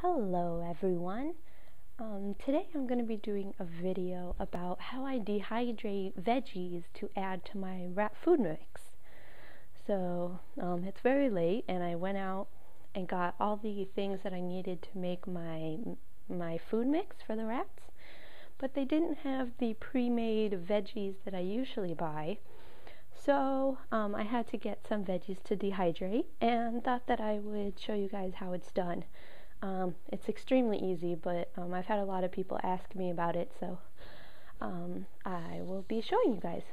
Hello everyone. Today I'm going to be doing a video about how I dehydrate veggies to add to my wrap food mix. So it's very late and I went out and got all the things that I needed to make my food mix for the wraps, but they didn't have the pre-made veggies that I usually buy. So I had to get some veggies to dehydrate and thought that I would show you guys how it's done. It's extremely easy, but I've had a lot of people ask me about it, so I will be showing you guys.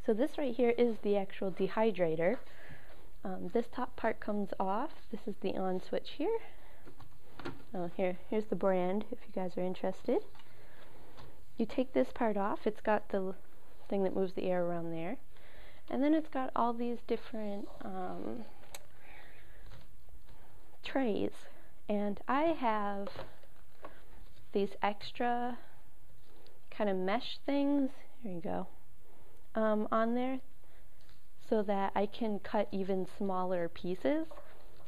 So this right here is the actual dehydrator. This top part comes off. This is the on switch here. Here's the brand if you guys are interested. You take this part off. It's got the thing that moves the air around there. And then it's got all these different trays. And I have these extra kind of mesh things, here you go, on there so that I can cut even smaller pieces.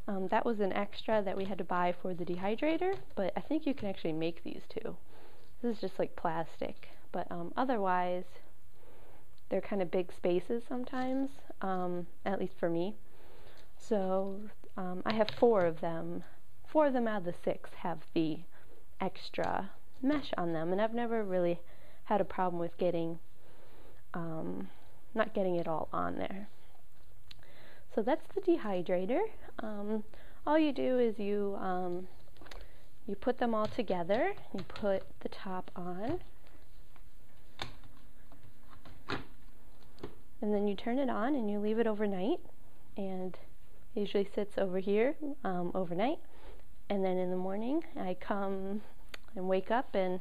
That was an extra that we had to buy for the dehydrator, but I think you can actually make these too. This is just like plastic, but otherwise they're kind of big spaces sometimes, at least for me. So I have 4 of them. 4 of them out of the 6 have the extra mesh on them, and I've never really had a problem with getting not getting it all on there. So that's the dehydrator. All you do is you put them all together. You put the top on, and then you turn it on and you leave it overnight, and it usually sits over here overnight. And then in the morning I come and wake up and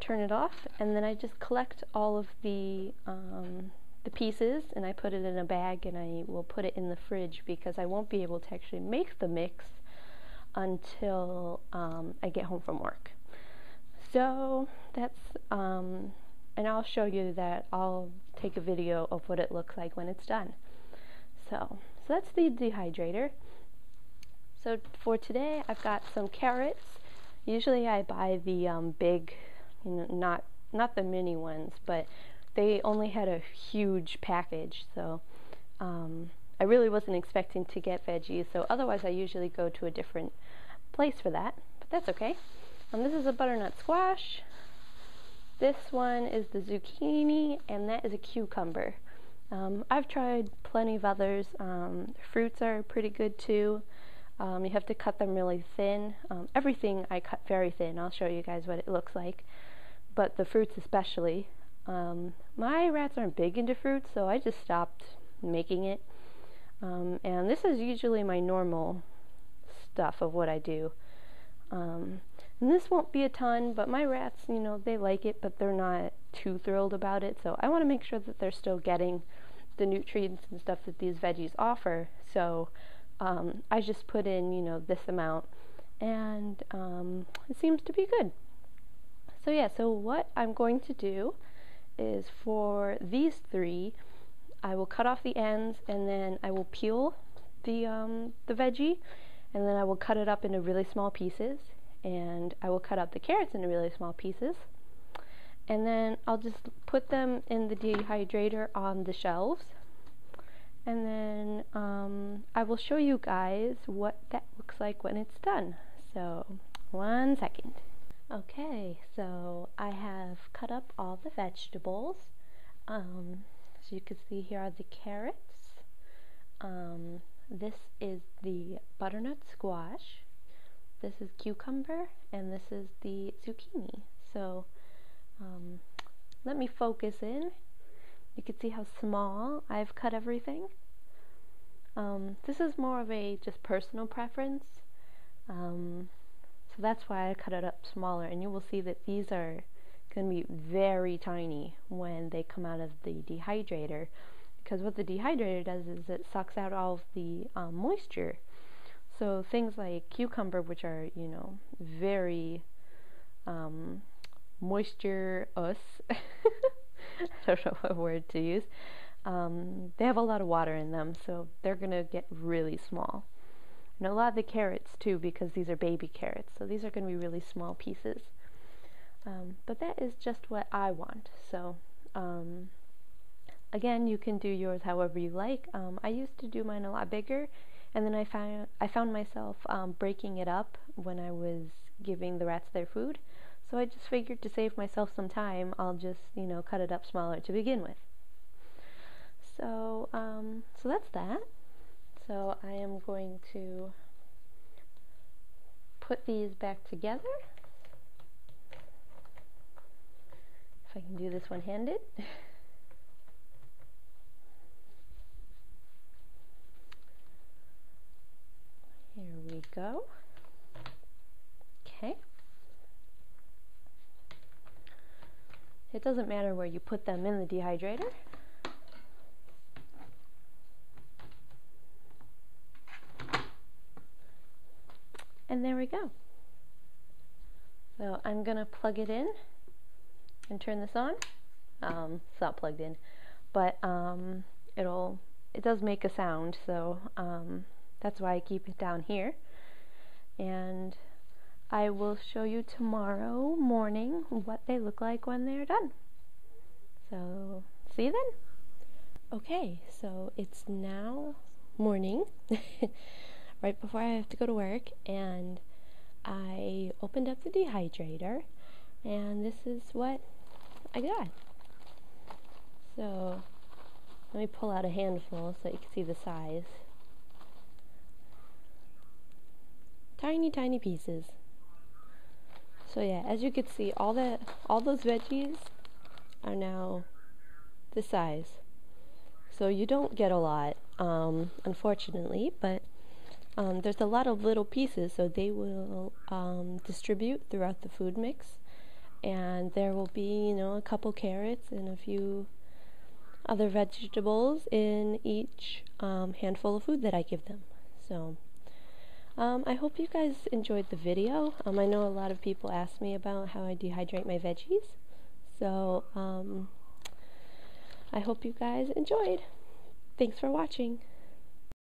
turn it off, and then I just collect all of the pieces and I put it in a bag and I will put it in the fridge because I won't be able to actually make the mix until I get home from work. So that's and I'll show you that. I'll take a video of what it looks like when it's done. So that's the dehydrator. So for today, I've got some carrots. Usually I buy the big, not the mini ones, but they only had a huge package, so I really wasn't expecting to get veggies, so otherwise I usually go to a different place for that, but that's okay. This is a butternut squash. This one is the zucchini, and that is a cucumber. I've tried plenty of others. Fruits are pretty good too. You have to cut them really thin. Everything I cut very thin. I'll show you guys what it looks like. But the fruits especially. My rats aren't big into fruits, so I just stopped making it. And this is usually my normal stuff of what I do. And this won't be a ton, but my rats, they like it, but they're not too thrilled about it. So I want to make sure that they're still getting the nutrients and stuff that these veggies offer. So I just put in, this amount, and it seems to be good. So yeah, so what I'm going to do is for these 3, I will cut off the ends, and then I will peel the veggie, and then I will cut it up into really small pieces, and I will cut up the carrots into really small pieces, and then I'll just put them in the dehydrator on the shelves. And then I will show you guys what that looks like when it's done. So, 1 second. Okay, so I have cut up all the vegetables. So you can see here are the carrots. This is the butternut squash. This is cucumber, and this is the zucchini. So let me focus in. You can see how small I've cut everything. This is more of a just personal preference, so that's why I cut it up smaller, and you will see that these are going to be very tiny when they come out of the dehydrator, because what the dehydrator does is it sucks out all of the moisture. So things like cucumber, which are, very moisture-us, I don't know what word to use. They have a lot of water in them, so they're going to get really small. and a lot of the carrots too, because these are baby carrots, so these are going to be really small pieces. But that is just what I want. So again, you can do yours however you like. I used to do mine a lot bigger, and then I found myself breaking it up when I was giving the rats their food. So I just figured, to save myself some time, I'll just, cut it up smaller to begin with. So so that's that. So I am going to put these back together. If I can do this one-handed. Here we go. Okay. It doesn't matter where you put them in the dehydrator. And there we go. So I'm gonna plug it in and turn this on. It's not plugged in, but it does make a sound, so that's why I keep it down here. And I will show you tomorrow morning what they look like when they're done. So see you then. Okay, so it's now morning, right before I have to go to work, and I opened up the dehydrator, and this is what I got. So let me pull out a handful so you can see the size. Tiny, tiny pieces. So yeah, as you can see, all those veggies are now this size. So you don't get a lot, unfortunately, but there's a lot of little pieces, so they will distribute throughout the food mix. And there will be, a couple carrots and a few other vegetables in each handful of food that I give them. So I hope you guys enjoyed the video. I know a lot of people ask me about how I dehydrate my veggies, so I hope you guys enjoyed. Thanks for watching.